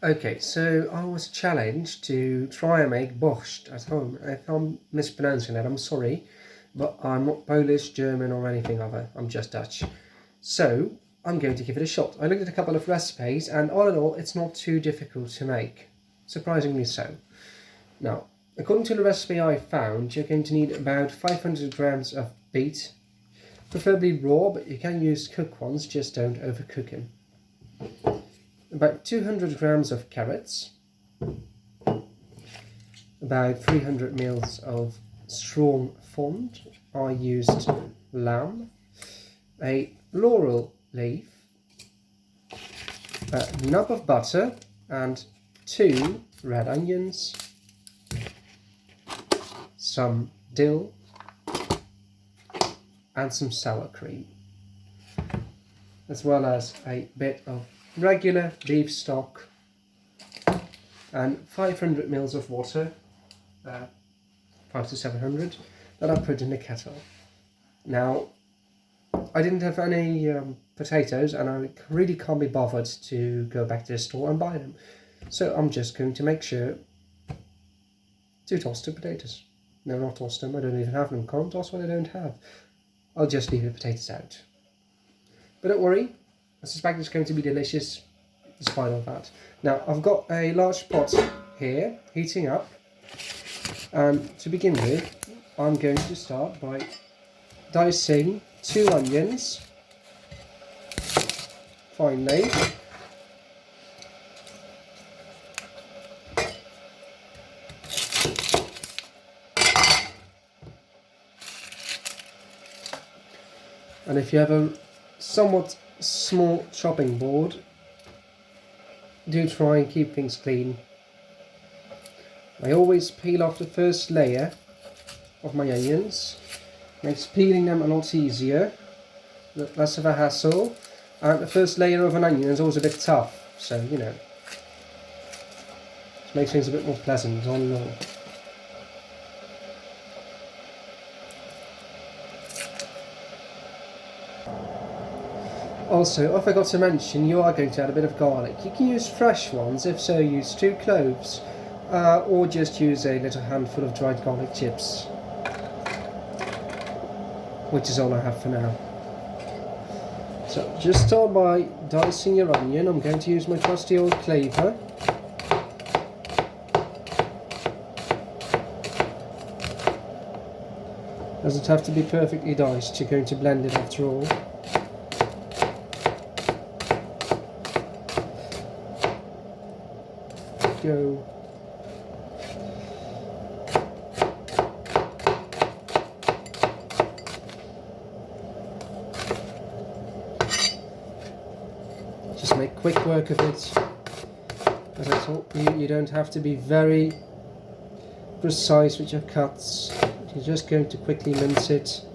Okay, so I was challenged to try and make borsjst at home. If I'm mispronouncing it, I'm sorry, but I'm not Polish, German, or anything other. I'm just Dutch. So I'm going to give it a shot. I looked at a couple of recipes, and all in all, it's not too difficult to make. Surprisingly so. Now, according to the recipe I found, you're going to need about 500 grams of beet, preferably raw, but you can use cooked ones, just don't overcook them. About 200 grams of carrots, about 300 ml of strong fond. I used lamb, a laurel leaf, a nub of butter, and 2 red onions, some dill, and some sour cream, as well as a bit of regular beef stock and 500 ml of water, 5 to 700, that I put in the kettle. Now, I didn't have any potatoes, and I really can't be bothered to go back to the store and buy them. So I'm just going to make sure to toss the potatoes. No, not toss them, I don't even have them. Can't toss what I don't have. I'll just leave the potatoes out. But don't worry, I suspect it's going to be delicious despite all that. Now, I've got a large pot here, heating up. And to begin with, I'm going to start by dicing 2 onions finely. And if you have a somewhat small chopping board, do try and keep things clean. I always peel off the first layer of my onions. Makes peeling them a lot easier, less of a hassle. And the first layer of an onion is always a bit tough, so you know, it makes things a bit more pleasant all in all. Also, I forgot to mention, you are going to add a bit of garlic. You can use fresh ones, if so use 2 cloves, or just use a little handful of dried garlic chips, which is all I have for now. So just start by dicing your onion. I'm going to use my trusty old cleaver. Doesn't have to be perfectly diced, you're going to blend it after all. Go. Just make quick work of it. As I told you, you don't have to be very precise with your cuts. You're just going to quickly mince it.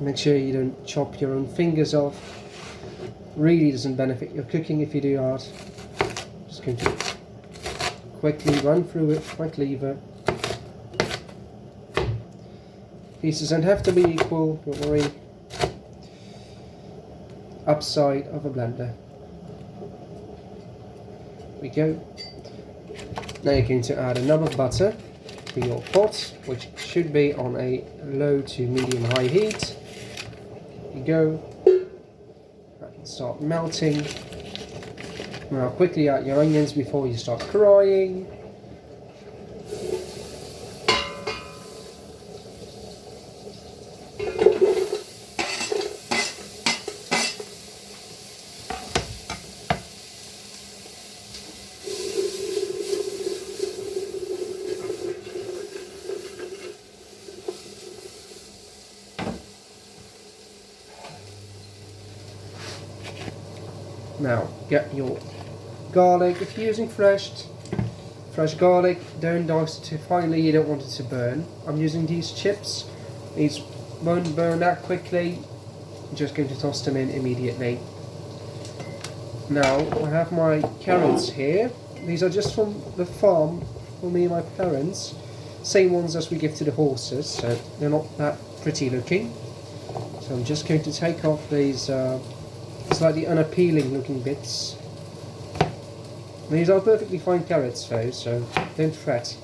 Make sure you don't chop your own fingers off. Really doesn't benefit your cooking if you do that. Just going to quickly run through it, my cleaver. Pieces don't have to be equal, don't worry. Upside of a blender. There we go. Now you're going to add a nub of butter to your pot, which should be on a low to medium high heat. There you go. That can start melting. Now quickly add your onions before you start crying. Now get your garlic. If you're using fresh garlic, don't dice it too finely, you don't want it to burn. I'm using these chips. These won't burn that quickly. I'm just going to toss them in immediately. Now I have my carrots here. These are just from the farm for me and my parents. Same ones as we give to the horses, so they're not that pretty looking. So I'm just going to take off these slightly unappealing looking bits. These are perfectly fine carrots though, so don't fret.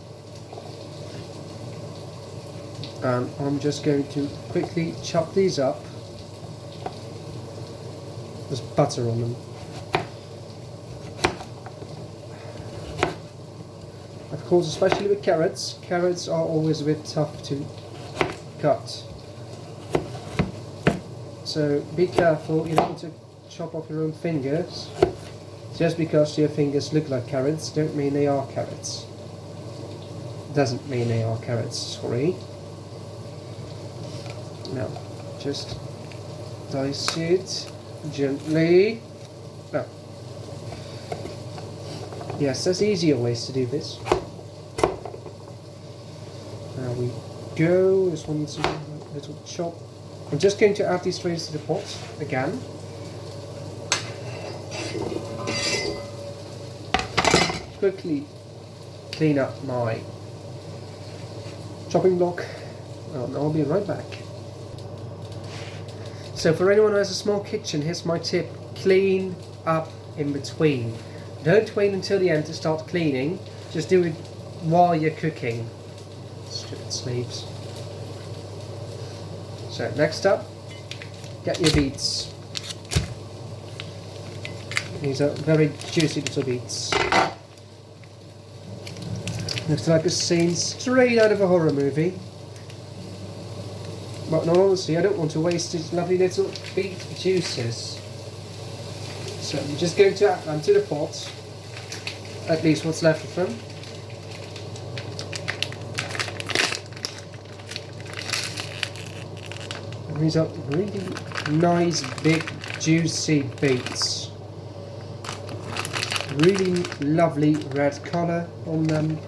And I'm just going to quickly chop these up. There's butter on them. Of course, especially with carrots are always a bit tough to cut. So be careful, you don't want to chop off your own fingers. Just because your fingers look like carrots don't mean they are carrots. Doesn't mean they are carrots, sorry. Now, just dice it gently. No. Yes, there's easier ways to do this. There we go. This one's a little chop. I'm just going to add these trays to the pot again. Quickly clean up my chopping block. And I'll be right back. So for anyone who has a small kitchen, here's my tip. Clean up in between. Don't wait until the end to start cleaning. Just do it while you're cooking. Stupid sleeves. So next up, get your beets. These are very juicy little beets. Looks like a scene straight out of a horror movie. But no, honestly, I don't want to waste these lovely little beet juices. So I'm just going to add them to the pot. At least what's left of them. And these are really nice, big, juicy beets. Really lovely red colour on them.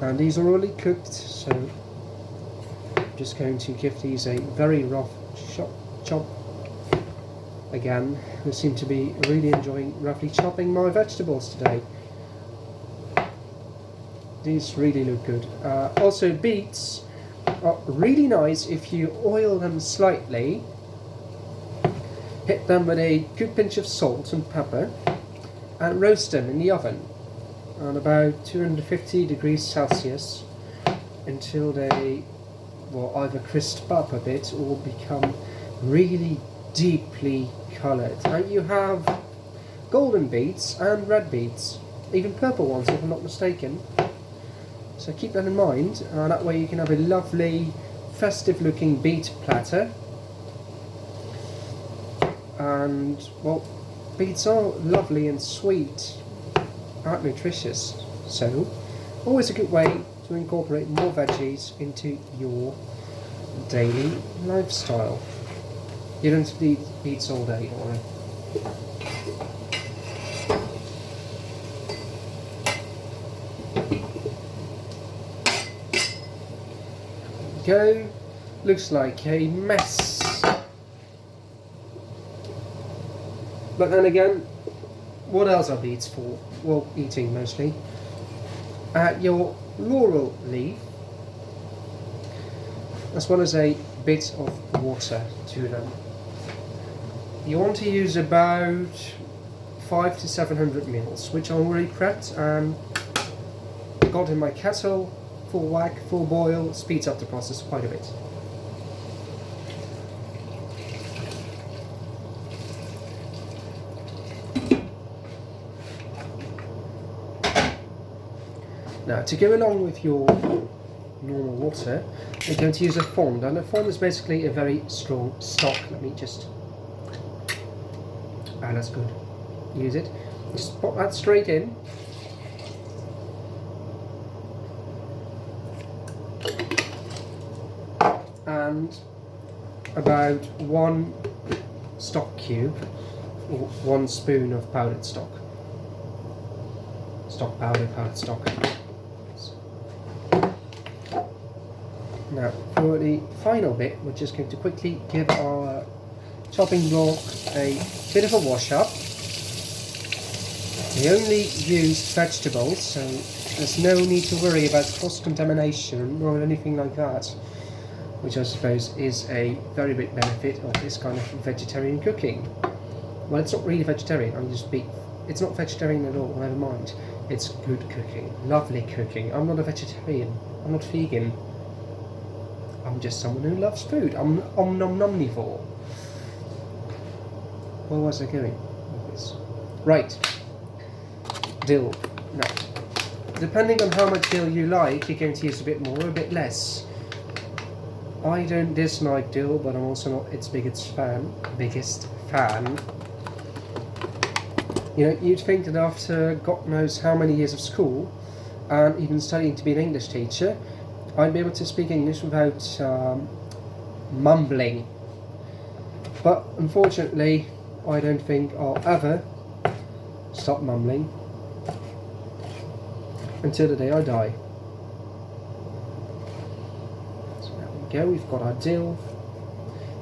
And these are already cooked, so I'm just going to give these a very rough chop. Again, we seem to be really enjoying roughly chopping my vegetables today. These really look good. Also, beets are really nice if you oil them slightly, hit them with a good pinch of salt and pepper, and roast them in the oven on about 250 degrees Celsius until they will either crisp up a bit or become really deeply coloured. And you have golden beets and red beets, even purple ones if I'm not mistaken. So keep that in mind, and that way you can have a lovely festive looking beet platter. And well, beets are lovely and sweet and nutritious, so always a good way to incorporate more veggies into your daily lifestyle. You don't have to eat beets all day, don't worry. Go. Looks like a mess. But then again, what else are beets for? Well, eating mostly. Add your laurel leaf, as well as a bit of water to them. You want to use about 500 to 700 mils, which I already prepped and got in my kettle. Full whack, full boil, speeds up the process quite a bit. Now, to go along with your normal water, you're going to use a fond, and a fond is basically a very strong stock. Let me just... that's good. Use it. Just pop that straight in. And about 1 stock cube, or 1 spoon of powdered stock. Stock powder, powdered stock. Now, for the final bit, we're just going to quickly give our chopping block a bit of a wash up. We only use vegetables, so there's no need to worry about cross-contamination or anything like that, which I suppose is a very big benefit of this kind of vegetarian cooking. Well, it's not really vegetarian, it's It's not vegetarian at all, never mind. It's good cooking, lovely cooking. I'm not a vegetarian, I'm not vegan. I'm just someone who loves food. I'm omnivore. Where was I going with this? Right. Dill. Now, depending on how much dill you like, you're going to use a bit more or a bit less. I don't dislike dill, but I'm also not its biggest fan. You know, you'd think that after God knows how many years of school, and even studying to be an English teacher, I'd be able to speak English without mumbling. But unfortunately, I don't think I'll ever stop mumbling until the day I die. So there we go, we've got our dill.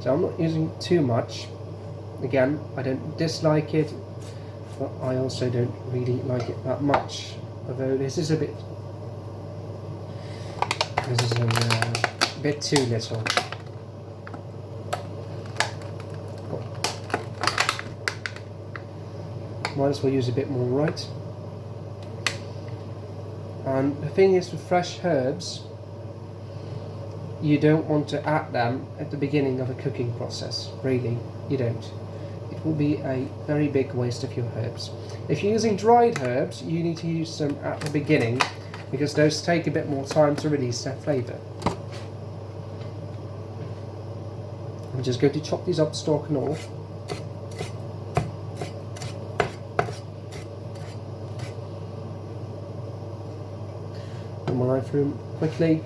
So I'm not using too much. Again, I don't dislike it, but I also don't really like it that much. Although this is a bit too little. Might as well use a bit more, right? And the thing is with fresh herbs, you don't want to add them at the beginning of a cooking process. Really, you don't. It will be a very big waste of your herbs. If you're using dried herbs, you need to use them at the beginning because those take a bit more time to release their flavour. I'm just going to chop these up, stalk and all. Put my knife through quickly.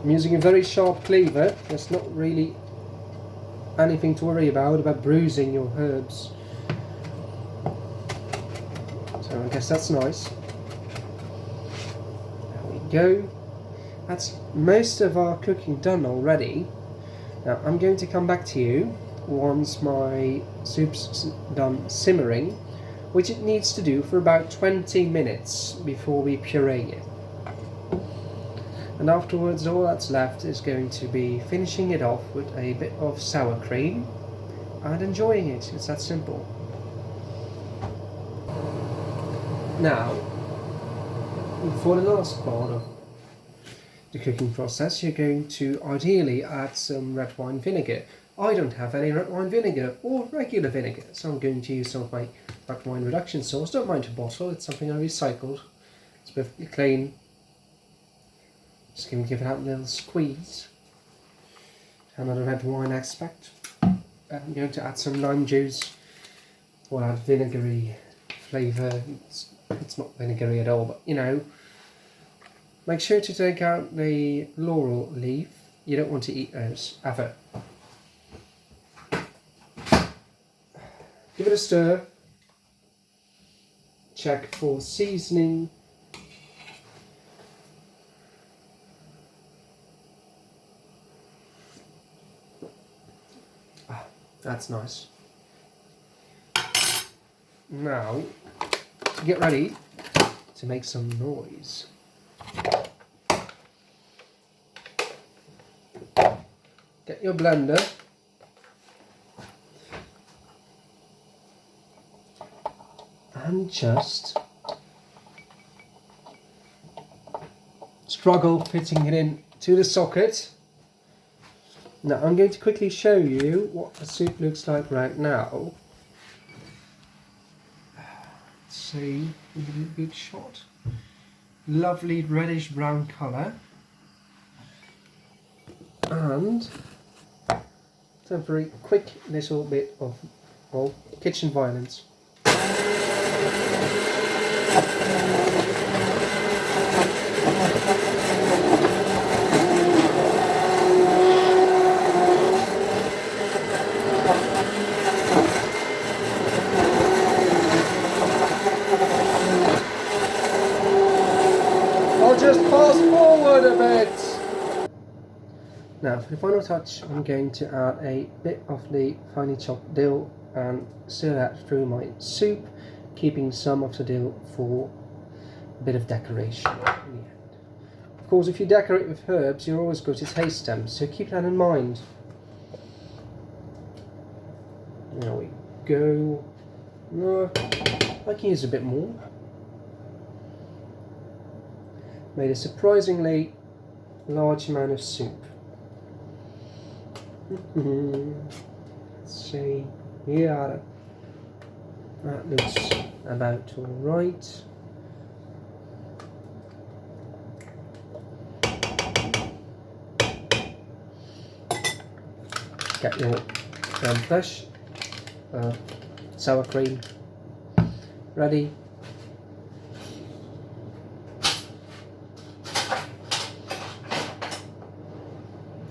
I'm using a very sharp cleaver. There's not really anything to worry about bruising your herbs. So I guess that's nice. There we go. That's most of our cooking done already. Now I'm going to come back to you once my soup's done simmering, which it needs to do for about 20 minutes before we puree it. And afterwards all that's left is going to be finishing it off with a bit of sour cream and enjoying it. It's that simple. Now, for the last part of the cooking process, you're going to ideally add some red wine vinegar. I don't have any red wine vinegar or regular vinegar, so I'm going to use some of my red wine reduction sauce. Don't mind a bottle, it's something I recycled. It's perfectly clean. Just going to give it out a little squeeze. Another red wine extract. I'm going to add some lime juice. Or add vinegary flavour. It's not vinegary at all, but you know. Make sure to take out the laurel leaf. You don't want to eat those, ever. Give it a stir. Check for seasoning. That's nice. Now, get ready to make some noise. Get your blender. And just struggle fitting it in to the socket. Now I'm going to quickly show you what the soup looks like right now. Let's see, give it a good shot. Lovely reddish brown colour. And a very quick little bit of, well, kitchen violence. Just fast forward a bit. Now for the final touch, I'm going to add a bit of the finely chopped dill and stir that through my soup, keeping some of the dill for a bit of decoration in the end. Of course, if you decorate with herbs, you're always going to taste them, so keep that in mind. There we go. I can use a bit more. Made a surprisingly large amount of soup. Let's see. Yeah, that looks about all right. Get your creme fraiche, sour cream ready.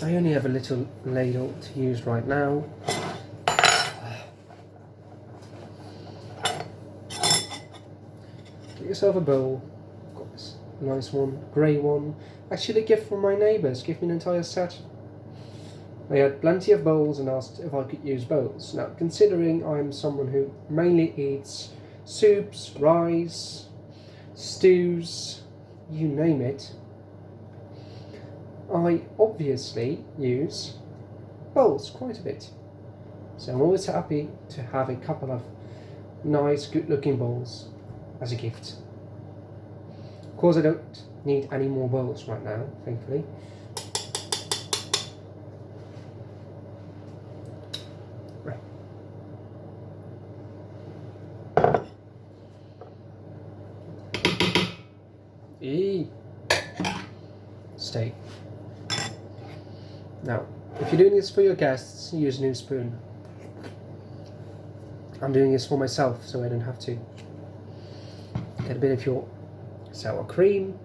I only have a little ladle to use right now. Get yourself a bowl. I've got this nice one, grey one. Actually a gift from my neighbours, give me an entire set. They had plenty of bowls and asked if I could use bowls. Now, considering I'm someone who mainly eats soups, rice, stews, you name it, I obviously use bowls quite a bit. So I'm always happy to have a couple of nice, good-looking bowls as a gift. Of course, I don't need any more bowls right now, thankfully. Stay. Now, if you're doing this for your guests, use a new spoon. I'm doing this for myself, so I don't have to. Get a bit of your sour cream,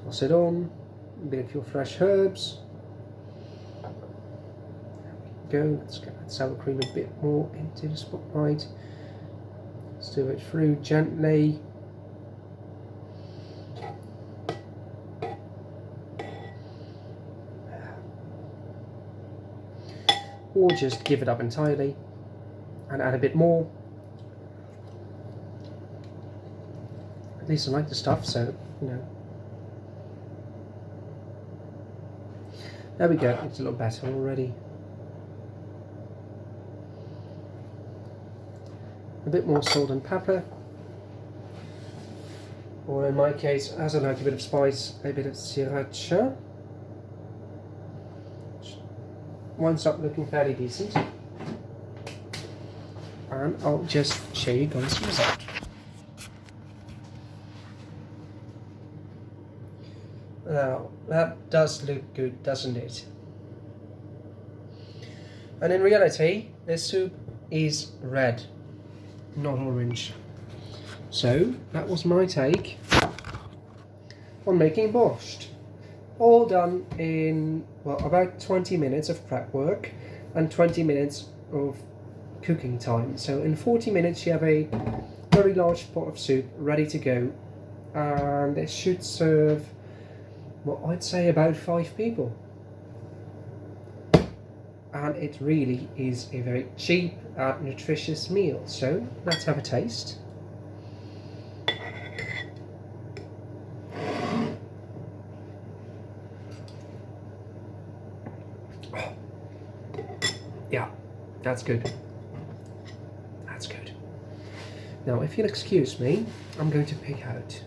toss it on, a bit of your fresh herbs. There we go, let's get that sour cream a bit more into the spotlight. Stir it through gently. Or just give it up entirely and add a bit more. At least I like the stuff, so you know. There we go, it's a lot better already. A bit more salt and pepper. Or in my case, as I like a bit of spice, a bit of sriracha. Winds up looking fairly decent, and I'll just show you guys the result. Now that does look good, doesn't it? And in reality, this soup is red, not orange. So that was my take on making borsjt. All done in, well, about 20 minutes of prep work and 20 minutes of cooking time. So in 40 minutes you have a very large pot of soup ready to go, and it should serve, well, I'd say about 5 people. And it really is a very cheap and nutritious meal. So let's have a taste. Yeah, that's good. That's good. Now, if you'll excuse me, I'm going to pick out